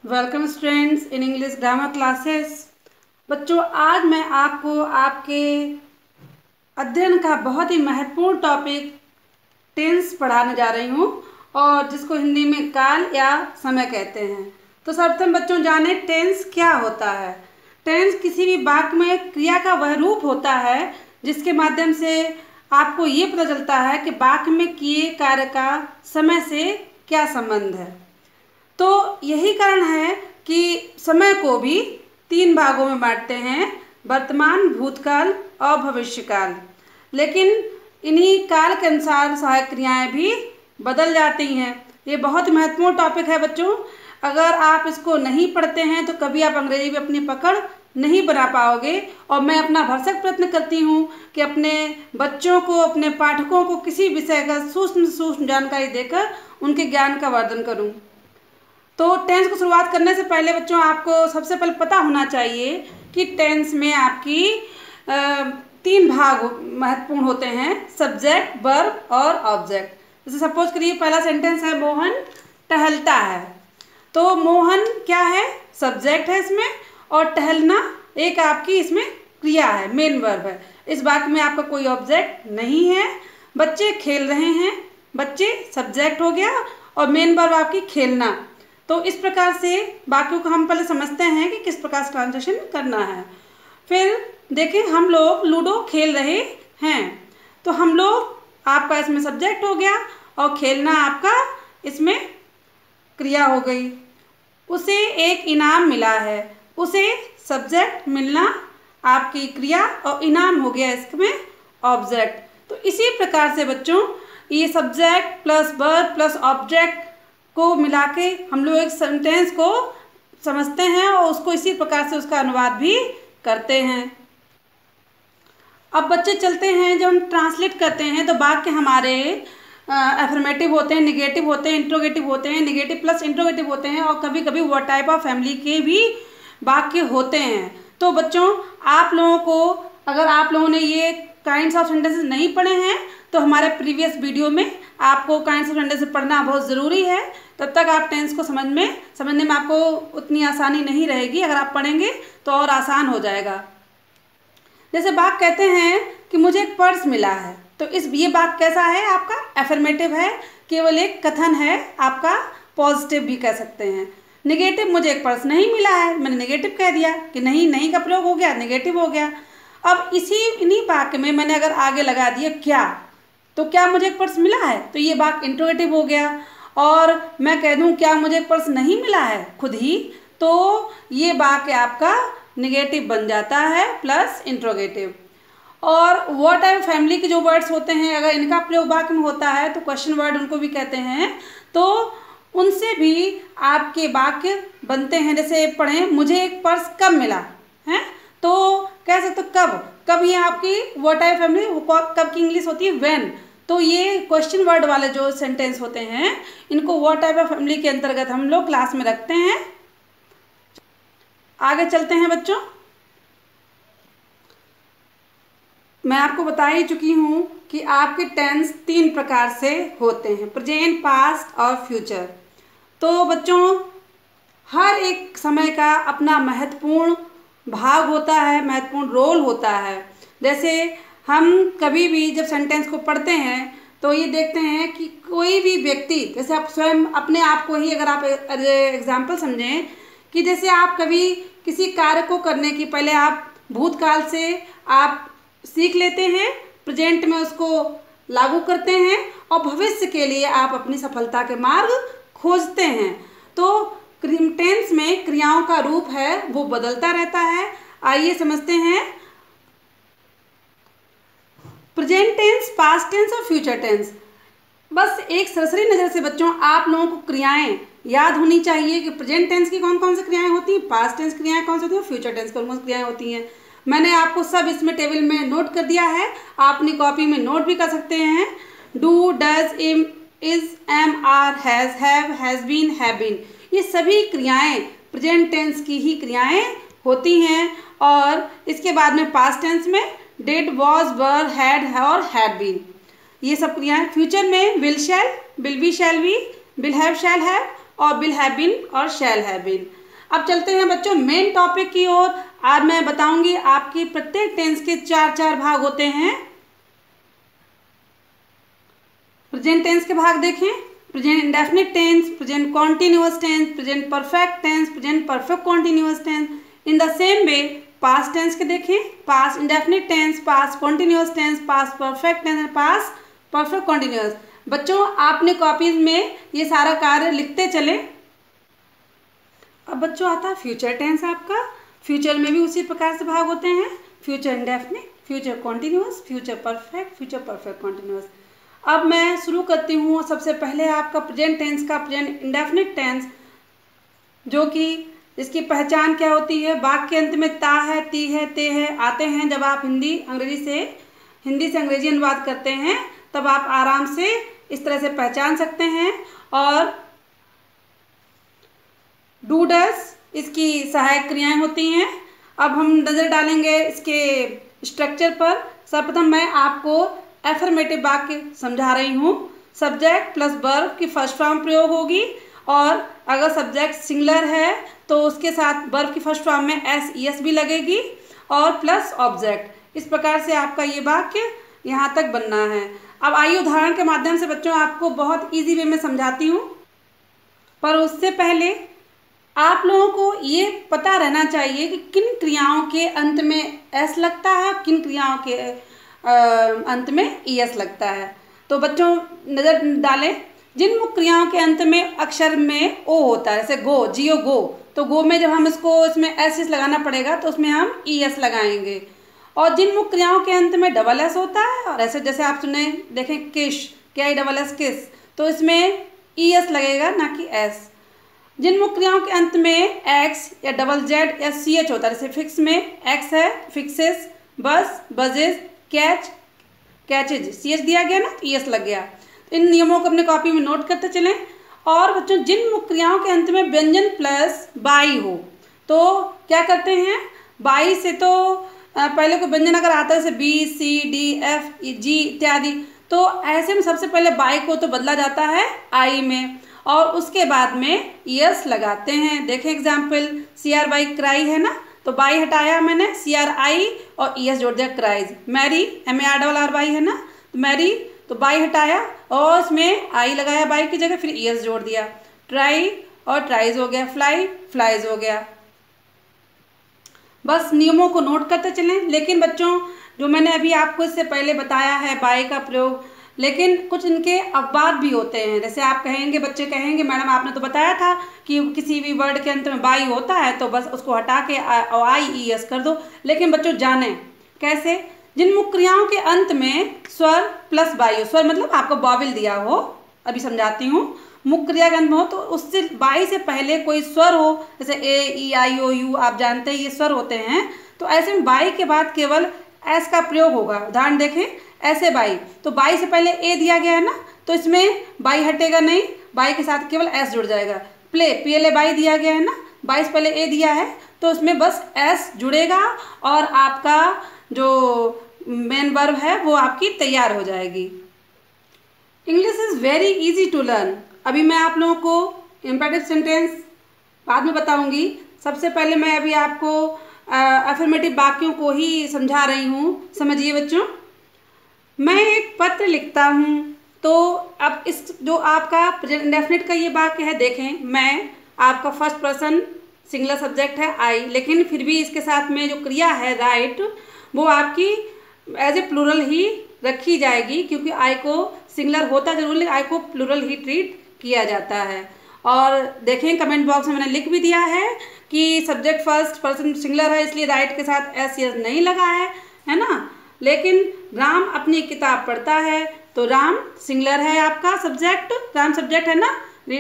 Welcome students in English grammar classes. बच्चों, आज मैं आपको आपके अध्ययन का बहुत ही महत्वपूर्ण टॉपिक टेंस पढ़ाने जा रही हूँ और जिसको हिंदी में काल या समय कहते हैं। तो सर्वप्रथम बच्चों जाने टेंस क्या होता है। टेंस किसी भी वाक्य में क्रिया का वह रूप होता है जिसके माध्यम से आपको ये पता चलता है कि वाक्य में किए कार्य का समय से क्या संबंध है। तो यही कारण है कि समय को भी 3 भागों में बांटते हैं, वर्तमान, भूतकाल और भविष्यकाल। लेकिन इन्हीं काल के अनुसार सहायक क्रियाएं भी बदल जाती हैं। ये बहुत महत्वपूर्ण टॉपिक है बच्चों। अगर आप इसको नहीं पढ़ते हैं तो कभी आप अंग्रेजी में अपनी पकड़ नहीं बना पाओगे। और मैं अपना भरसक प्रयत्न करती हूँ कि अपने बच्चों को, अपने पाठकों को किसी विषय का सूक्ष्म जानकारी देकर उनके ज्ञान का वर्धन करूँ। तो टेंस को शुरुआत करने से पहले बच्चों आपको सबसे पहले पता होना चाहिए कि टेंस में आपकी 3 भाग महत्वपूर्ण होते हैं, सब्जेक्ट, वर्ब और ऑब्जेक्ट। जैसे सपोज करिए पहला सेंटेंस है मोहन टहलता है। तो मोहन क्या है, सब्जेक्ट है इसमें, और टहलना एक आपकी इसमें क्रिया है, मेन वर्ब है। इस वाक्य में आपका कोई ऑब्जेक्ट नहीं है। बच्चे खेल रहे हैं, बच्चे सब्जेक्ट हो गया और मेन वर्ब आपकी खेलना। तो इस प्रकार से वाक्यों को हम पहले समझते हैं कि किस प्रकार से ट्रांसलेशन करना है। फिर देखें, हम लोग लूडो खेल रहे हैं। तो हम लोग आपका इसमें सब्जेक्ट हो गया और खेलना आपका इसमें क्रिया हो गई। उसे एक इनाम मिला है, उसे सब्जेक्ट, मिलना आपकी क्रिया और इनाम हो गया इसमें ऑब्जेक्ट। तो इसी प्रकार से बच्चों ये subject plus verb plus object को मिला के हम लोग एक सेंटेंस को समझते हैं और उसको इसी प्रकार से उसका अनुवाद भी करते हैं। अब बच्चे चलते हैं, जब हम ट्रांसलेट करते हैं तो वाक्य हमारे एफर्मेटिव होते हैं, निगेटिव होते हैं, इंट्रोगेटिव होते हैं, निगेटिव प्लस इंट्रोगेटिव होते हैं और कभी कभी वो टाइप ऑफ फैमिली के भी वाक्य होते हैं। तो बच्चों आप लोगों को, अगर आप लोगों ने ये काइंड्स ऑफ सेंटेंसेस नहीं पढ़े हैं तो हमारे प्रीवियस वीडियो में आपको काइंड्स ऑफ सेंटेंसेस पढ़ना बहुत ज़रूरी है। तब तक आप टेंस को समझने में आपको उतनी आसानी नहीं रहेगी। अगर आप पढ़ेंगे तो और आसान हो जाएगा। जैसे बात कहते हैं कि मुझे एक पर्स मिला है, तो ये बात कैसा है, आपका एफर्मेटिव है, केवल एक कथन है, आपका पॉजिटिव भी कह सकते हैं। निगेटिव, मुझे एक पर्स नहीं मिला है, मैंने निगेटिव कह दिया कि नहीं का प्रयोग हो गया, निगेटिव हो गया। अब इन्हीं वाक्य में मैंने अगर आगे लगा दिया क्या, तो क्या मुझे एक पर्स मिला है, तो ये वाक्य इंट्रोगेटिव हो गया। और मैं कह दूं क्या मुझे एक पर्स नहीं मिला है खुद ही, तो ये वाक्य आपका निगेटिव बन जाता है प्लस इंट्रोगेटिव। और वो टाइप फैमिली के जो वर्ड्स होते हैं, अगर इनका प्रयोग वाक्य में होता है तो क्वेश्चन वर्ड उनको भी कहते हैं। तो उनसे भी आपके वाक्य बनते हैं। जैसे पढ़ें, मुझे एक पर्स कब मिला है, तो कह सकते कब ये आपकी वो टाइप फैमिली, कब की इंग्लिश होती है व्हेन। तो ये क्वेश्चन वर्ड वाले जो सेंटेंस होते हैं इनको वो टाइप ऑफ फैमिली के अंतर्गत हम लोग क्लास में रखते हैं। आगे चलते हैं बच्चों। मैं आपको बता ही चुकी हूँ कि आपके टेंस 3 प्रकार से होते हैं, प्रेजेंट, पास्ट और फ्यूचर। तो बच्चों हर एक समय का अपना महत्वपूर्ण भाग होता है, महत्वपूर्ण रोल होता है। जैसे हम कभी भी जब सेंटेंस को पढ़ते हैं तो ये देखते हैं कि कोई भी व्यक्ति, जैसे आप स्वयं अपने आप को ही अगर आप एग्जाम्पल समझें कि जैसे आप कभी किसी कार्य को करने की पहले आप भूतकाल से आप सीख लेते हैं, प्रेजेंट में उसको लागू करते हैं और भविष्य के लिए आप अपनी सफलता के मार्ग खोजते हैं। तो टेंस में क्रियाओं का रूप है वो बदलता रहता है। आइए समझते हैं प्रेजेंट टेंस, पास्ट टेंस और फ्यूचर टेंस। बस एक सरसरी नज़र से बच्चों आप लोगों को क्रियाएं याद होनी चाहिए कि प्रेजेंट टेंस की कौन कौन सी क्रियाएं होती हैं, पास्ट टेंस क्रियाएं कौन सी होती हैं, फ्यूचर टेंस कौन कौन सी क्रियाएं होती हैं। मैंने आपको सब इसमें टेबल में नोट कर दिया है, आप अपनी कॉपी में नोट भी कर सकते हैं। Do, does, is, am, are, has, have, has been, have been, ये सभी क्रियाएं प्रेजेंट टेंस की ही क्रियाएं होती हैं। और इसके बाद में पास्ट टेंस में डिड, वॉज, वर, हैड और हैड बीन, ये सब क्रियाएं। फ्यूचर में will, shall, will be, shall be, will have, shall have और विल हैव बीन और शैल हैव बीन। अब चलते हैं बच्चों मेन टॉपिक की ओर। आज मैं बताऊंगी आपकी प्रत्येक टेंस के चार भाग होते हैं। प्रेजेंट टेंस के भाग देखें, present indefinite tense, present continuous tense, present perfect tense, present perfect continuous tense. In the same way past tense के देखें, past indefinite tense, past continuous tense, past perfect tense, past perfect continuous. बच्चों आपने copies में ये सारा कार्य लिखते चले। अब बच्चों आता है फ्यूचर टेंस आपका। फ्यूचर में भी उसी प्रकार से भाग होते हैं, future indefinite, future continuous, future perfect, future perfect continuous. अब मैं शुरू करती हूँ सबसे पहले आपका प्रेजेंट टेंस का, प्रेजेंट इंडेफिनिट टेंस, जो कि इसकी पहचान क्या होती है। वाक्य के अंत में ता है, ती है, ते है आते हैं। जब आप हिंदी से अंग्रेजी अनुवाद करते हैं तब आप आराम से इस तरह से पहचान सकते हैं। और डू डस इसकी सहायक क्रियाएं होती हैं। अब हम नज़र डालेंगे इसके स्ट्रक्चर पर। सर्वप्रथम मैं आपको एफर्मेटिव वाक्य समझा रही हूँ। सब्जेक्ट प्लस वर्ब की फर्स्ट फॉर्म प्रयोग होगी, और अगर सब्जेक्ट सिंगुलर है तो उसके साथ वर्ब की फर्स्ट फॉर्म में एस ई एस भी लगेगी, और प्लस ऑब्जेक्ट। इस प्रकार से आपका ये वाक्य यहाँ तक बनना है। अब आइए उदाहरण के माध्यम से बच्चों आपको बहुत इजी वे में समझाती हूँ। पर उससे पहले आप लोगों को ये पता रहना चाहिए कि किन क्रियाओं के अंत में एस लगता है, किन क्रियाओं के अंत में ई एस लगता है। तो बच्चों नज़र डालें, जिन मुख्य क्रियाओं के अंत में अक्षर में ओ होता है, जैसे गो, जियो गो, तो गो में जब हम इसमें एस लगाना पड़ेगा तो उसमें हम ई एस लगाएंगे। और जिन मुख्य क्रियाओं के अंत में डबल एस होता है, और ऐसे जैसे आप सुने देखें किश, क्या आई डबल एस किस, तो इसमें ई एस लगेगा ना कि एस। जिन मुख्य क्रियाओं के अंत में एक्स या डबल जेड या सी एच होता है, जैसे फिक्स में एक्स है, फिक्सेस, बस, बजेस, कैच, कैचेज, सी एच दिया गया ना तो ई एस लग गया। तो इन नियमों को अपने कॉपी में नोट करते चलें। और बच्चों जिन मुख्य क्रियाओं के अंत में व्यंजन प्लस बाई हो तो क्या करते हैं, बाई से तो पहले कोई व्यंजन अगर आता है जैसे B C D F G इत्यादि, तो ऐसे में सबसे पहले बाई को तो बदला जाता है आई में, और उसके बाद में यस लगाते हैं। देखें example, C R Y cry है ना, तो बाई हटाया मैंने, सी आर आई और ई एस जोड़ दिया cries. Marry M A R double R Y है ना, तो मैरी तो बाई हटाया और इसमें आई लगाया बाई की जगह, फिर ई एस जोड़ दिया। ट्राई और ट्राइज हो गया, फ्लाई फ्लाइज हो गया। बस नियमों को नोट करते चलें। लेकिन बच्चों जो मैंने अभी आपको इससे पहले बताया है बाई का प्रयोग, लेकिन कुछ इनके अपवाद भी होते हैं। जैसे आप कहेंगे, बच्चे कहेंगे मैडम आपने तो बताया था कि किसी भी वर्ड के अंत में बाई होता है तो बस उसको हटा के आई ई एस कर दो। लेकिन बच्चों जानें कैसे, जिन मुख्य क्रियाओं के अंत में स्वर प्लस बाई हो, स्वर मतलब आपको बाविल दिया हो, अभी समझाती हूँ, मुख्य क्रिया के अंत में हो तो उससे बाई से पहले कोई स्वर हो, जैसे ए ई आई ओ यू, आप जानते हैं ये स्वर होते हैं, तो ऐसे में बाई के बाद केवल एस का प्रयोग होगा। उदाहरण देखें, ऐसे बाई, तो बाई से पहले ए दिया गया है ना, तो इसमें बाई हटेगा नहीं, बाई के साथ केवल एस जुड़ जाएगा। Play, P L A by दिया गया है ना, बाई से पहले ए दिया है तो उसमें बस एस जुड़ेगा और आपका जो मेन वर्ब है वो आपकी तैयार हो जाएगी। English is very easy to learn. अभी मैं आप लोगों को इम्पेरेटिव सेंटेंस बाद में बताऊंगी। सबसे पहले मैं अभी आपको अफर्मेटिव वाक्यों को ही समझा रही हूँ। समझिए बच्चों, मैं एक पत्र लिखता हूँ, तो अब इस जो आपका प्रेजेंट इंडेफिनिट का ये वाक्य है, देखें मैं, आपका फर्स्ट पर्सन सिंगुलर सब्जेक्ट है आई, लेकिन फिर भी इसके साथ में जो क्रिया है राइट, वो आपकी एज ए प्लूरल ही रखी जाएगी, क्योंकि आई को सिंगुलर होता जरूर लेकिन आई को प्लूरल ही ट्रीट किया जाता है। और देखें कमेंट बॉक्स में मैंने लिख भी दिया है कि सब्जेक्ट फर्स्ट पर्सन सिंगुलर है, इसलिए राइट के साथ एस एस नहीं लगा है ना। लेकिन राम अपनी किताब पढ़ता है, तो राम सिंगुलर है आपका सब्जेक्ट, राम सब्जेक्ट है ना,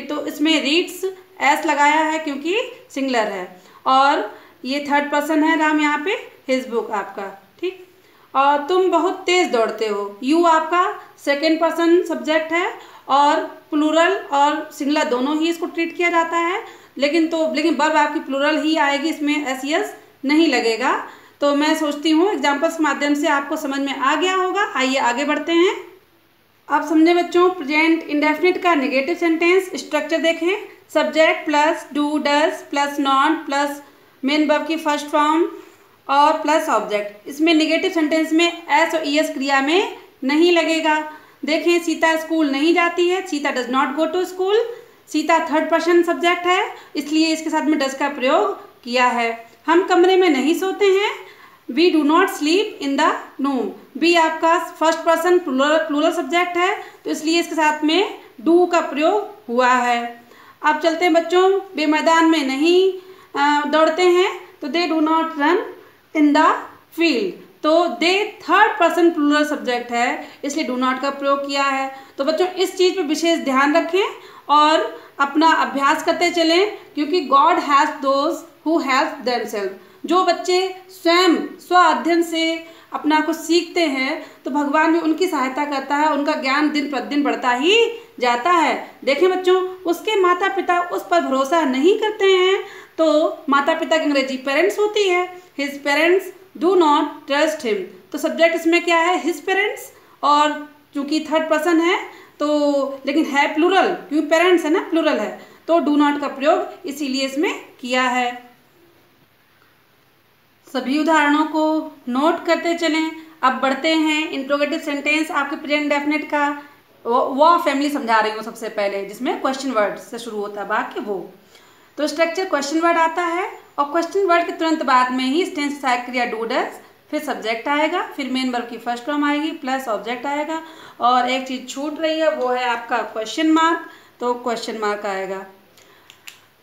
तो इसमें रीड्स एस लगाया है क्योंकि सिंगुलर है। और ये थर्ड पर्सन है राम, यहाँ पे हिज बुक आपका, ठीक। और तुम बहुत तेज दौड़ते हो, यू आपका सेकेंड पर्सन सब्जेक्ट है, और प्लूरल और सिंगुलर दोनों ही इसको ट्रीट किया जाता है, लेकिन वर्ब आपकी प्लूरल ही आएगी, इसमें एस एस नहीं लगेगा। तो मैं सोचती हूँ एग्जाम्पल्स के माध्यम से आपको समझ में आ गया होगा। आइए आगे बढ़ते हैं। आप समझे बच्चों, प्रेजेंट इंडेफिनिट का नेगेटिव सेंटेंस स्ट्रक्चर देखें। Subject plus do does plus not plus main verb की फर्स्ट फॉर्म और प्लस ऑब्जेक्ट। इसमें नेगेटिव सेंटेंस में एस और ईएस क्रिया में नहीं लगेगा। देखें, सीता स्कूल नहीं जाती है, Sita does not go to school. Sita third person subject है, इसलिए इसके साथ में डज का प्रयोग किया है। हम कमरे में नहीं सोते हैं, we do not sleep in the room. We आपका फर्स्ट पर्सन प्लूरल सब्जेक्ट है, तो इसलिए इसके साथ में डू का प्रयोग हुआ है। अब चलते हैं बच्चों, वे मैदान में नहीं दौड़ते हैं, तो they do not run in the field. तो they third person plural subject है, इसलिए डू नॉट का प्रयोग किया है। तो बच्चों इस चीज़ पे विशेष ध्यान रखें और अपना अभ्यास करते चलें, क्योंकि God has those who help themself. जो बच्चे स्वयं स्व अध्ययन से अपना कुछ सीखते हैं तो भगवान भी उनकी सहायता करता है, उनका ज्ञान दिन प्रतिदिन बढ़ता ही जाता है। देखें बच्चों, उसके माता पिता उस पर भरोसा नहीं करते हैं, तो माता पिता की अंग्रेजी पेरेंट्स होती है। His parents do not trust him, तो सब्जेक्ट इसमें क्या है, हिज पेरेंट्स, और चूंकि थर्ड पर्सन है तो लेकिन है प्लूरल, क्योंकि पेरेंट्स है ना, प्लूरल है, तो डू नॉट का प्रयोग इसीलिए इसमें किया है। सभी उदाहरणों को नोट करते चलें। अब बढ़ते हैं इंट्रोगेटिव सेंटेंस। आपके प्रेजेंट डेफिनेट का वो फैमिली समझा रही हूँ सबसे पहले, जिसमें क्वेश्चन वर्ड से शुरू होता है वाक्य वो। तो स्ट्रक्चर क्वेश्चन वर्ड आता है और क्वेश्चन वर्ड के तुरंत बाद में ही टेंस सहायक क्रिया डू डज, फिर सब्जेक्ट आएगा, फिर मेन वर्ब की फर्स्ट फॉर्म आएगी, प्लस ऑब्जेक्ट आएगा, और एक चीज़ छूट रही है वो है आपका क्वेश्चन मार्क, तो क्वेश्चन मार्क आएगा।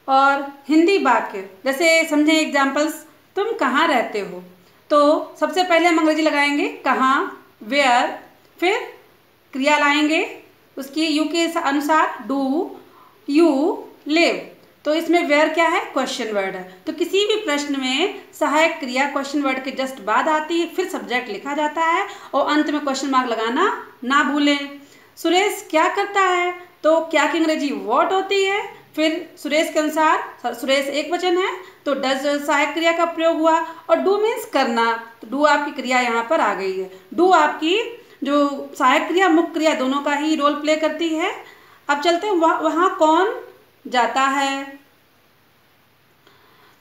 और हिंदी वाक्य जैसे समझें एग्जाम्पल्स, तुम कहाँ रहते हो, तो सबसे पहले हम अंग्रेजी लगाएंगे कहाँ, वेयर, फिर क्रिया लाएंगे उसकी यू के अनुसार, डू यू लिव। तो इसमें वेयर क्या है, क्वेश्चन वर्ड है। तो किसी भी प्रश्न में सहायक क्रिया क्वेश्चन वर्ड के जस्ट बाद आती है, फिर सब्जेक्ट लिखा जाता है और अंत में क्वेश्चन मार्क लगाना ना भूलें। सुरेश क्या करता है, तो क्या की अंग्रेजी व्हाट होती है, फिर सुरेश के अनुसार सुरेश एक वचन है तो डज सहायक क्रिया का प्रयोग हुआ, और डू मीन्स करना, तो डू आपकी क्रिया यहाँ पर आ गई है। डू आपकी जो सहायक क्रिया मुख्य क्रिया दोनों का ही रोल प्ले करती है। अब चलते हैं वहाँ कौन जाता है,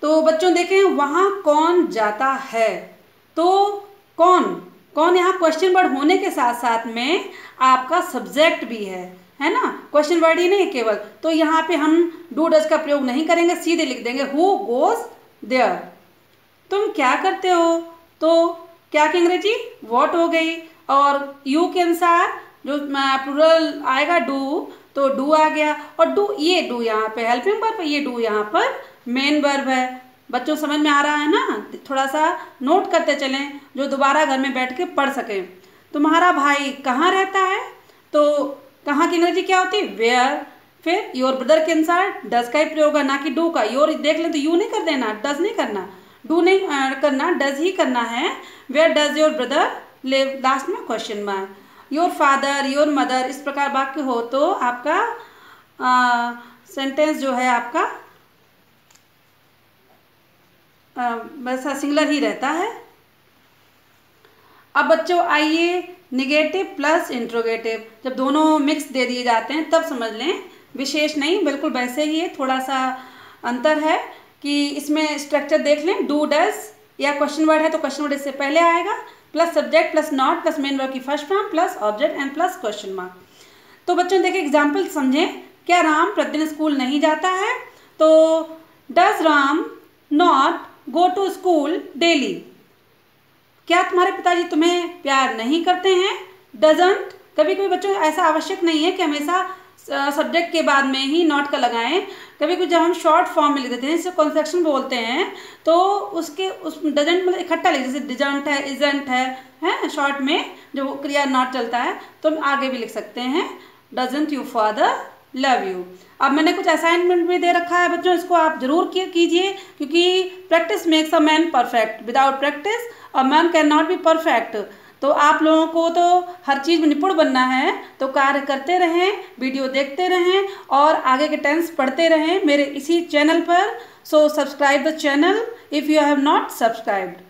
तो बच्चों देखें वहाँ कौन जाता है, तो कौन यहाँ क्वेश्चन वर्ड होने के साथ साथ में आपका सब्जेक्ट भी है ना, क्वेश्चन वर्ड ही नहीं केवल। तो यहाँ पे हम डू डज का प्रयोग नहीं करेंगे, सीधे लिख देंगे हु गोज देयर। तुम क्या करते हो, तो क्या की अंग्रेजी व्हाट हो गई, और यू के अनुसार जो प्लूरल आएगा डू, तो डू आ गया, और डू ये डू यहाँ पे हेल्पिंग वर्ब, ये डू यहाँ पर मेन वर्ब है। बच्चों समझ में आ रहा है ना, थोड़ा सा नोट करते चलें जो दोबारा घर में बैठ के पढ़ सकें। तुम्हारा भाई कहाँ रहता है, तो कहाँ की अंग्रेजी क्या होती है, वेयर, फिर योर ब्रदर के अनुसार डज का ही प्रयोग है, ना कि डू का। योर देख लें तो यू नहीं कर देना, डज नहीं करना, डू नहीं करना, डज ही करना है। Where does your brother live, last में question mark. Your father, your mother, इस प्रकार वाक्य हो तो आपका सेंटेंस जो है आपका वैसा सिंगुलर ही रहता है। अब बच्चों आइए निगेटिव प्लस इंट्रोगेटिव, जब दोनों मिक्स दे दिए जाते हैं तब समझ लें, विशेष नहीं, बिल्कुल वैसे ही है, थोड़ा सा अंतर है कि इसमें स्ट्रक्चर देख लें। डू डज या क्वेश्चन वर्ड है तो क्वेश्चन वर्ड इससे पहले आएगा, plus subject plus not plus main verb की first form plus object and plus question mark. तो बच्चों देखिए एग्जाम्पल समझें। क्या राम प्रतिदिन स्कूल नहीं जाता है, तो does Ram not go to school daily. क्या तुम्हारे पिताजी तुम्हें प्यार नहीं करते हैं, डजंट। कभी कभी बच्चों ऐसा आवश्यक नहीं है कि हमेशा सब्जेक्ट के बाद में ही नॉट का लगाएं। कभी कभी जब हम शॉर्ट फॉर्म में लिख देते हैं, जिसे कंस्ट्रक्शन बोलते हैं, तो उसके उस डजंट मतलब इकट्ठा लिख, जैसे डिजंट है, इजंट है शॉर्ट में जो क्रिया नॉट चलता है, तो हम आगे भी लिख सकते हैं doesn't you father love you. अब मैंने कुछ असाइनमेंट भी दे रखा है बच्चों, इसको आप जरूर कीजिए, क्योंकि practice makes a man perfect, without practice a man can not be perfect. तो आप लोगों को तो हर चीज़ में निपुण बनना है, तो कार्य करते रहें, वीडियो देखते रहें और आगे के टेंस पढ़ते रहें मेरे इसी चैनल पर। So subscribe the channel if you have not subscribed.